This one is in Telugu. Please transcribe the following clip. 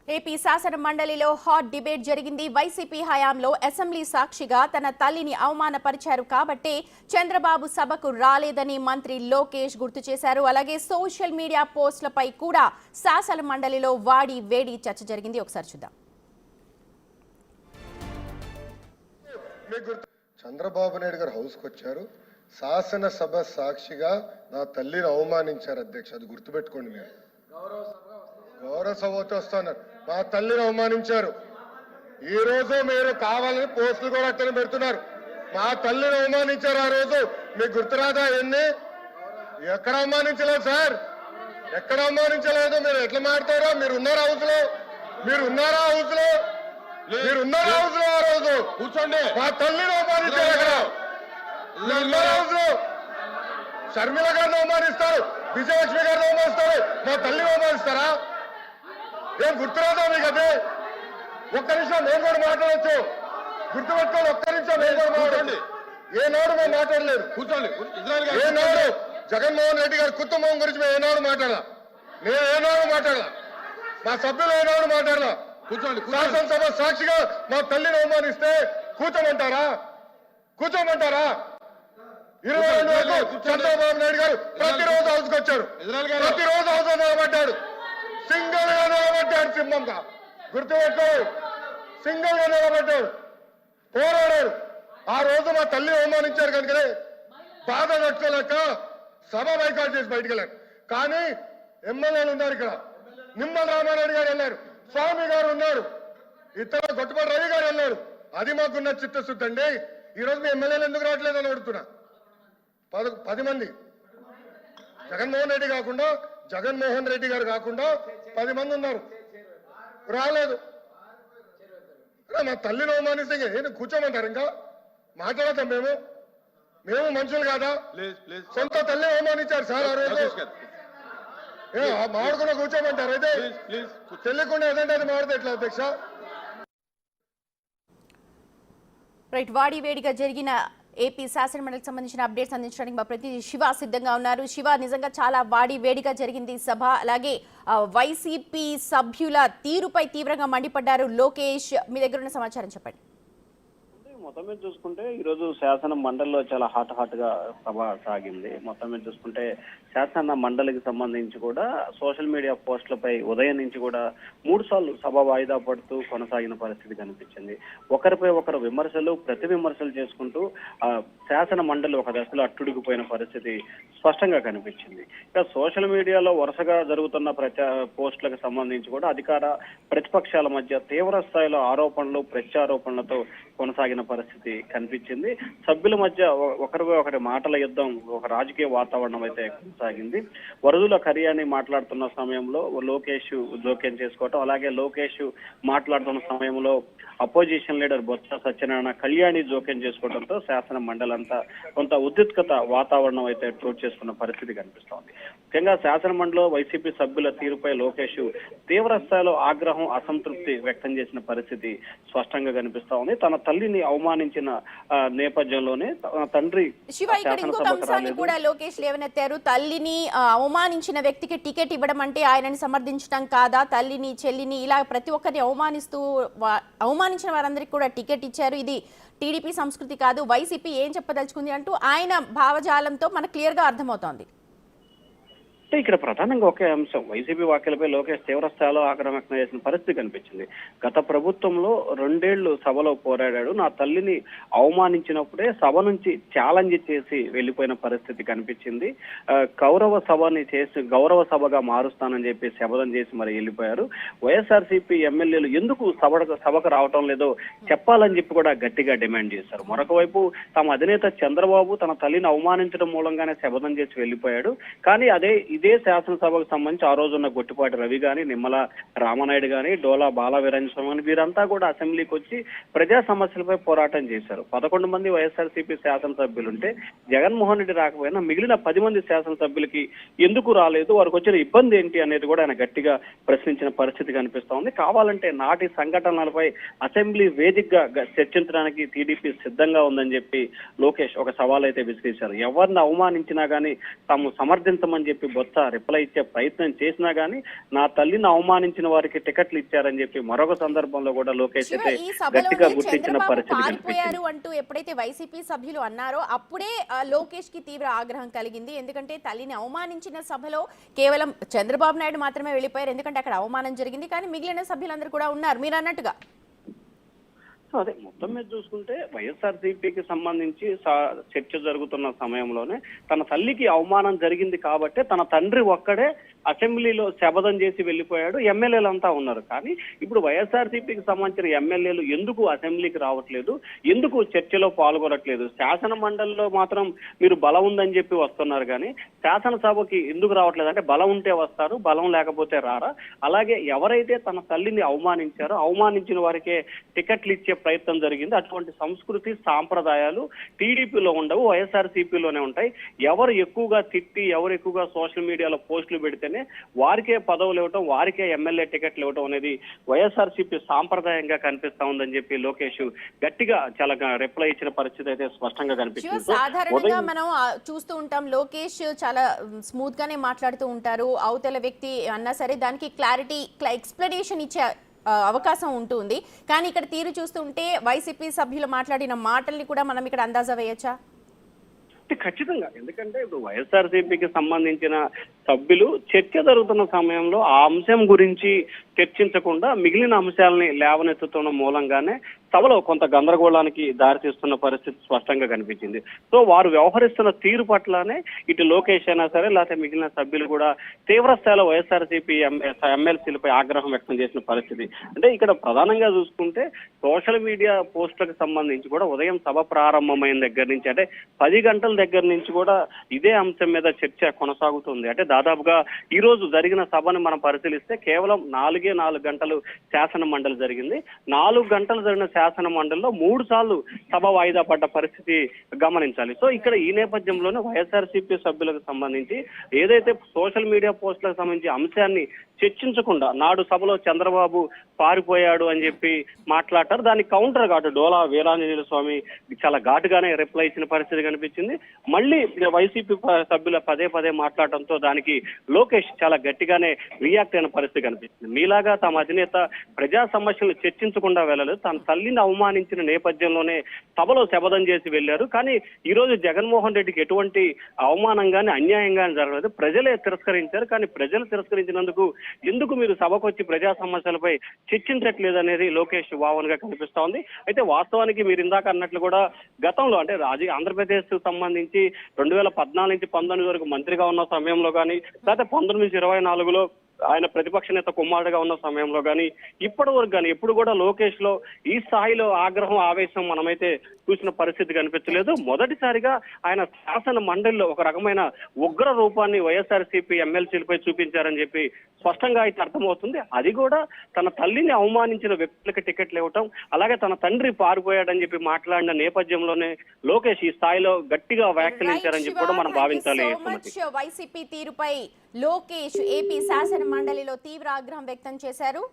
ఏపీ శాసన మండలిలో హాట్ డిబేట్ జరిగింది. వైసీపీ హయాంలో అసెంబ్లీ సాక్షిగా తన తల్లిని అవమానపరిచారు కాబట్టి చంద్రబాబు సభకు రాలేదని మంత్రి లోకేష్ గుర్తు చేశారు. అలాగే సోషల్ మీడియా పోస్టులపై కూడా శాసన మండలిలో వాడి వేడి చర్చ జరిగింది. ఒకసారి చూద్దాం. చంద్రబాబు నాయుడు గారు హౌస్కి వచ్చారు. శాసనసభ సాక్షిగా నా తల్లిని అవమానించారు అధ్యక్ష. అది గుర్తుపెట్టుకోండి. మీరు గౌరవ సభతో వస్తున్నారు. మా తల్లిని అవమానించారు. ఈ రోజు మీరు కావాలని పోస్టులు కూడా అక్కడ పెడుతున్నారు. మా తల్లిని అవమానించారు. ఆ రోజు మీకు గుర్తురాదా? ఎక్కడ అవమానించలేదు సార్, ఎక్కడ అవమానించలేదు. మీరు ఎట్లా మాట్లాడతారో. మీరు ఉన్నారా హౌస్ లో? ఆ రోజు కూర్చోండి. మా తల్లిని అవమానించారు. అక్కడ హౌస్ లో షర్మిల గారిని అవమానిస్తారు, విజయలక్ష్మి గారిని అవమానిస్తారు, మా తల్లిని అవమానిస్తారా? ఏం గుర్తురాదా మీకు? అదే ఒక్క నిమిషం నేను కూడా మాట్లాడచ్చు. గుర్తుపెట్టుకోండి. ఒక్క నిమిషం నేను కూడా మాట్లాడండి. ఏనాడు మేము మాట్లాడలేదు. కూర్చోండి. ఏనాడు జగన్మోహన్ రెడ్డి గారి కుటుంబం గురించి మేము ఏనాడు మాట్లాడాల? నేను ఏనాడు మాట్లాడాల? మా సభ్యులు ఏనాడు మాట్లాడాల? కూర్చోండి. శాసనసభ సాక్షిగా మా తల్లిని అవమానిస్తే కూర్చోమంటారా? 22 వరకు చంద్రబాబు నాయుడు గారు ప్రతిరోజు హౌస్కి వచ్చారు. ప్రతిరోజు హౌస్ నిలబడ్డాడు. సింగిల్ గా నిలబడ్డాడు. సింహంగా గుర్తుపెట్టు. సింగిల్ గా నిలబడ్డాడు, పోరాడాడు. ఆ రోజు మా తల్లి అవమానించారు కనుకనే బాధ తట్టుకోలేక సభ బైకాట్ చేసి బయటికి వెళ్ళారు. కానీ ఎమ్మెల్యేలు ఉన్నారు ఇక్కడ. నిమ్మల రామారెడ్డి గారు వెళ్ళారు, స్వామి గారు ఉన్నారు, ఇతర గొట్టపాటి రవి గారు వెళ్ళారు. అది మాకున్న చిత్తశుద్ధి అండి. ఈ రోజు మీ ఎమ్మెల్యేలు ఎందుకు రావట్లేదు అని అడుగుతున్నా. 10 మంది జగన్మోహన్ రెడ్డి గారు కాకుండా 10 మంది ఉన్నారు, రాలేదు. మా తల్లిని అవమానిస్తే కూర్చోమంటారు? ఇంకా మాట్లాడతాం. మేము మనుషులు కాదా? సొంత తల్లి అవమానించారు సార్ ఆ రోజు. మాడుకున్నా కూర్చోమంటారు? అయితే తెలియకుండా ఏదంటే అది మాడితే ఎట్లా అధ్యక్ష? రైట్. వాడి వేడిగా జరిగిన ఏపీ శాసనమండలికి సంబంధించిన అప్డేట్స్ అందించడానికి మా ప్రతినిధి శివ సిద్ధంగా ఉన్నారు. శివ, నిజంగా చాలా వాడి వేడిగా జరిగింది సభ. అలాగే వైసీపీ సభ్యుల తీరుపై తీవ్రంగా మండిపడ్డారు లోకేష్. మీ దగ్గర ఉన్న సమాచారం చెప్పండి. మొత్తం మీద చూసుకుంటే ఈరోజు శాసన మండలిలో చాలా హాట్ గా సభ సాగింది. మొత్తం మీద చూసుకుంటే శాసన మండలికి సంబంధించి కూడా సోషల్ మీడియా పోస్టులపై ఉదయం నుంచి కూడా 3 సార్లు సభ వాయిదా పడుతూ కొనసాగిన పరిస్థితి కనిపించింది. ఒకరిపై ఒకరు ప్రతి విమర్శలు చేసుకుంటూ శాసన మండలి ఒక దశలో అట్టుడికిపోయిన పరిస్థితి స్పష్టంగా కనిపించింది. ఇక సోషల్ మీడియాలో వరుసగా జరుగుతున్న పోస్టులకు సంబంధించి కూడా అధికార ప్రతిపక్షాల మధ్య తీవ్ర స్థాయిలో ఆరోపణలు ప్రత్యారోపణలతో కొనసాగిన పరిస్థితి కనిపించింది. సభ్యుల మధ్య ఒకరిపై ఒకరి మాటల యుద్ధం, ఒక రాజకీయ వాతావరణం అయితే కొనసాగింది. వరదుల కరియాని మాట్లాడుతున్న సమయంలో లోకేష్ జోక్యం చేసుకోవటం, అలాగే లోకేష్ మాట్లాడుతున్న సమయంలో అపోజిషన్ లీడర్ బొత్స సత్యనారాయణ కళ్యాణి జోక్యం చేసుకోవడంతో శాసన మండలి అంతా కొంత ఉద్రిక్తత వాతావరణం అయితే చోటు చేసుకున్న పరిస్థితి కనిపిస్తోంది. ముఖ్యంగా శాసన మండలిలో వైసీపీ సభ్యుల తీరుపై లోకేష్ తీవ్ర స్థాయిలో ఆగ్రహం, అసంతృప్తి వ్యక్తం చేసిన పరిస్థితి స్పష్టంగా కనిపిస్తా ఉంది. తన తల్లిని అవమానించిన నేపథ్యంలోనే తండ్రి కూడా లోకేష్ లేవనెత్తారు. తల్లిని అవమానించిన వ్యక్తికి టికెట్ ఇవ్వడం అంటే ఆయనని సమర్థించడం కాదా? తల్లిని, చెల్లిని ఇలా ప్రతి ఒక్కరిని అవమానించిన వారందరికీ కూడా టికెట్ ఇచ్చారు. ఇది టీడీపీ సంస్కృతి కాదు. వైసీపీ ఏం చెప్పదలుచుకుంది అంటూ ఆయన భావజాలంతో మనకు క్లియర్ గా అర్థమవుతోంది. ఇక్కడ ప్రధానంగా ఒకే అంశం, వైసీపీ వ్యాఖ్యలపై లోకేష్ తీవ్ర స్థాయిలో ఆగ్రహం వ్యక్తం చేసిన పరిస్థితి కనిపించింది. గత ప్రభుత్వంలో 2 ఏళ్లు సభలో పోరాడాడు. నా తల్లిని అవమానించినప్పుడే సభ నుంచి ఛాలెంజ్ చేసి వెళ్లిపోయిన పరిస్థితి కనిపించింది. గౌరవ సభగా మారుస్తానని చెప్పి శపథం చేసి మరి వెళ్ళిపోయారు. వైఎస్ఆర్సీపీ ఎమ్మెల్యేలు ఎందుకు సభకు రావటం లేదో చెప్పాలని చెప్పి కూడా గట్టిగా డిమాండ్ చేశారు. మరొక వైపు తమ అధినేత చంద్రబాబు తన తల్లిని అవమానించడం మూలంగానే శపథం చేసి వెళ్లిపోయాడు. కానీ ఇదే శాసనసభకు సంబంధించి ఆ రోజున్న గొట్టిపాటి రవి గాని, నిమ్మల రామనాయుడు గాని, డోలా బాల వీరంజస్వామి గాని వీరంతా కూడా అసెంబ్లీకి వచ్చి ప్రజా సమస్యలపై పోరాటం చేశారు. 11 మంది వైఎస్ఆర్సీపీ శాసనసభ్యులుంటే జగన్మోహన్ రెడ్డి రాకపోయినా మిగిలిన 10 మంది శాసనసభ్యులకి ఎందుకు రాలేదు, వారికి వచ్చిన ఇబ్బంది ఏంటి అనేది కూడా ఆయన గట్టిగా ప్రశ్నించిన పరిస్థితి కనిపిస్తా ఉంది. కావాలంటే నాటి సంఘటనలపై అసెంబ్లీ వేదికగా చర్చించడానికి టీడీపీ సిద్ధంగా ఉందని చెప్పి లోకేష్ ఒక సవాల్ అయితే విసిరేశారు. ఎవరిని అవమానించినా గానీ తాము సమర్థించమని చెప్పి బొత్స సంస్థ రిప్లై ఇచ్చే ప్రయత్నం చేసినా గానీ నా తల్లిని అవమానించిన వారికి టికెట్లు ఇచ్చారని చెప్పి మరొక సందర్భంలో కూడా లోకేష్ అయితే ఈ గట్టిగా సభలోనే గుర్తించిన చంద్రబాబు పరిస్థితి పారిపోయారు కనిపించింది. అంటూ ఎప్పుడైతే వైసీపీ సభ్యులు అన్నారో అప్పుడే లోకేష్ కి తీవ్ర ఆగ్రహం కలిగింది. ఎందుకంటే తల్లిని అవమానించిన సభలో కేవలం చంద్రబాబు నాయుడు మాత్రమే వెళ్ళిపోయారు, ఎందుకంటే అక్కడ అవమానం జరిగింది. కానీ మిగిలిన సభ్యులందరూ కూడా ఉన్నారు మీరు అన్నట్టుగా. సో అదే మొత్తం మీద చూసుకుంటే వైఎస్ఆర్సీపీకి సంబంధించి చర్చ జరుగుతున్న సమయంలోనే తన తల్లికి అవమానం జరిగింది కాబట్టి తన తండ్రి ఒక్కడే అసెంబ్లీలో శపథం చేసి వెళ్ళిపోయాడు, ఎమ్మెల్యేలంతా ఉన్నారు. కానీ ఇప్పుడు వైఎస్ఆర్సీపీకి సంబంధించిన ఎమ్మెల్యేలు ఎందుకు అసెంబ్లీకి రావట్లేదు, ఎందుకు చర్చలో పాల్గొనట్లేదు? శాసన మండలిలో మాత్రం మీరు బలం ఉందని చెప్పి వస్తున్నారు, కానీ శాసనసభకి ఎందుకు రావట్లేదు? అంటే బలం ఉంటే వస్తారు, బలం లేకపోతే రారా? అలాగే ఎవరైతే తన తల్లిని అవమానించారో అవమానించిన వారికే టికెట్లు ఇచ్చే ప్రయత్నం జరిగింది. అటువంటి సంస్కృతి సాంప్రదాయాలు టీడీపీలో ఉండవు, వైఎస్ఆర్సీపీలోనే ఉంటాయి. ఎవరు ఎక్కువగా తిట్టి ఎవరు ఎక్కువగా సోషల్ మీడియాలో పోస్టులు పెడితేనే వారికే పదవులు ఇవ్వటం, వారికే ఎమ్మెల్యే టికెట్లు ఇవ్వటం అనేది వైఎస్ఆర్సీపీ సాంప్రదాయంగా కనిపిస్తా ఉందని చెప్పి లోకేష్ గట్టిగా చాలా రిప్లై ఇచ్చిన పరిస్థితి అయితే స్పష్టంగా కనిపిస్తుంది. సాధారణంగా మనం చూస్తూ ఉంటాం, లోకేష్ చాలా స్మూత్ గానే మాట్లాడుతూ ఉంటారు. అవతల వ్యక్తి అన్నా సరే దానికి క్లారిటీ ఎక్స్ప్లెనేషన్ ఇచ్చే అవకాశం ఉంటుంది. కానీ ఇక్కడ తీరు చూస్తుంటే వైసీపీ సభ్యులు మాట్లాడిన మాటల్ని కూడా మనం ఇక్కడ అందాజా వేయచ్చా? ఖచ్చితంగా, ఎందుకంటే ఇప్పుడు వైఎస్ఆర్సీపీకి సంబంధించిన సభ్యులు చర్చ జరుగుతున్న సమయంలో ఆ అంశం గురించి చర్చించకుండా మిగిలిన అంశాలని లేవనెత్తుతున్న మూలంగానే సభలో కొంత గందరగోళానికి దారితీస్తున్న పరిస్థితి స్పష్టంగా కనిపించింది. సో వారు వ్యవహరిస్తున్న తీరు పట్లనే ఇటు లోకేష్ అయినా సరే లేకపోతే మిగిలిన సభ్యులు కూడా తీవ్ర స్థాయిలో వైఎస్ఆర్సీపీ ఎమ్మెల్సీలపై ఆగ్రహం వ్యక్తం చేసిన పరిస్థితి. అంటే ఇక్కడ ప్రధానంగా చూసుకుంటే సోషల్ మీడియా పోస్టులకు సంబంధించి కూడా ఉదయం సభ ప్రారంభమైన దగ్గర నుంచి అంటే 10 గంటల దగ్గర నుంచి కూడా ఇదే అంశం మీద చర్చ కొనసాగుతుంది. అంటే దాదాపుగా ఈ రోజు జరిగిన సభను మనం పరిశీలిస్తే కేవలం 4 గంటలు శాసన మండలి జరిగింది. 4 గంటలు జరిగిన శాసన మండలిలో 3 సార్లు సభ వాయిదా పడ్డ పరిస్థితి గమనించాలి. సో ఇక్కడ ఈ నేపథ్యంలోనే వైఎస్ఆర్సీపీ సభ్యులకు సంబంధించి ఏదైతే సోషల్ మీడియా పోస్టులకు సంబంధించి అంశాన్ని చర్చించకుండా నాడు సభలో చంద్రబాబు పారిపోయాడు అని చెప్పి మాట్లాడతారు, దానికి కౌంటర్ ఘాటు డోలా వీరాంజనేయుల స్వామి చాలా ఘాటుగానే రిప్లై ఇచ్చిన పరిస్థితి కనిపించింది. మళ్ళీ వైసీపీ సభ్యుల పదే మాట్లాడటంతో దానికి లోకేష్ చాలా గట్టిగానే రియాక్ట్ అయిన పరిస్థితి కనిపిస్తుంది. మీలాగా తమ అధినేత ప్రజా సమస్యలు చర్చించకుండా వెళ్ళలేదు, తన తల్లిని అవమానించిన నేపథ్యంలోనే సభలో శపథం చేసి వెళ్లారు. కానీ ఈ రోజు జగన్మోహన్ రెడ్డికి ఎటువంటి అవమానం గానీ అన్యాయం గానీ జరగలేదు, ప్రజలే తిరస్కరించారు. కానీ ప్రజలు తిరస్కరించినందుకు ఎందుకు మీరు సభకు వచ్చి ప్రజా సమస్యలపై చర్చించట్లేదు అనేది లోకేష్ వావన్గా కనిపిస్తా ఉంది. అయితే వాస్తవానికి మీరు ఇందాక అన్నట్లు కూడా గతంలో అంటే ఆంధ్రప్రదేశ్ సంబంధించి 2014 నుంచి 19 వరకు మంత్రిగా ఉన్న సమయంలో కానీ లేకపోతే 19 నుంచి 24లో ఆయన ప్రతిపక్ష నేత కుమారుడుగా ఉన్న సమయంలో కానీ ఇప్పటి వరకు కానీ ఎప్పుడు కూడా లోకేష్ లో ఈ స్థాయిలో ఆగ్రహం ఆవేశం మనమైతే చూసిన పరిస్థితి కనిపించలేదు. మొదటిసారిగా ఆయన శాసన మండలిలో ఒక రకమైన ఉగ్ర రూపాన్ని వైఎస్ఆర్సీపీ ఎమ్మెల్సీలపై చూపించారని చెప్పి స్పష్టంగా అయితే అర్థమవుతుంది. అది కూడా తన తల్లిని అవమానించిన వ్యక్తులకు టికెట్లు ఇవ్వటం, అలాగే తన తండ్రి పారిపోయాడని చెప్పి మాట్లాడిన నేపథ్యంలోనే లోకేష్ ఈ స్థాయిలో గట్టిగా వ్యాఖ్యానించారని చెప్పి కూడా మనం భావించాలి. వైసీపీ తీరుపై లోకేష్ ఏపీ శాసన మండలిలో తీవ్ర ఆగ్రహం వ్యక్తం చేశారు.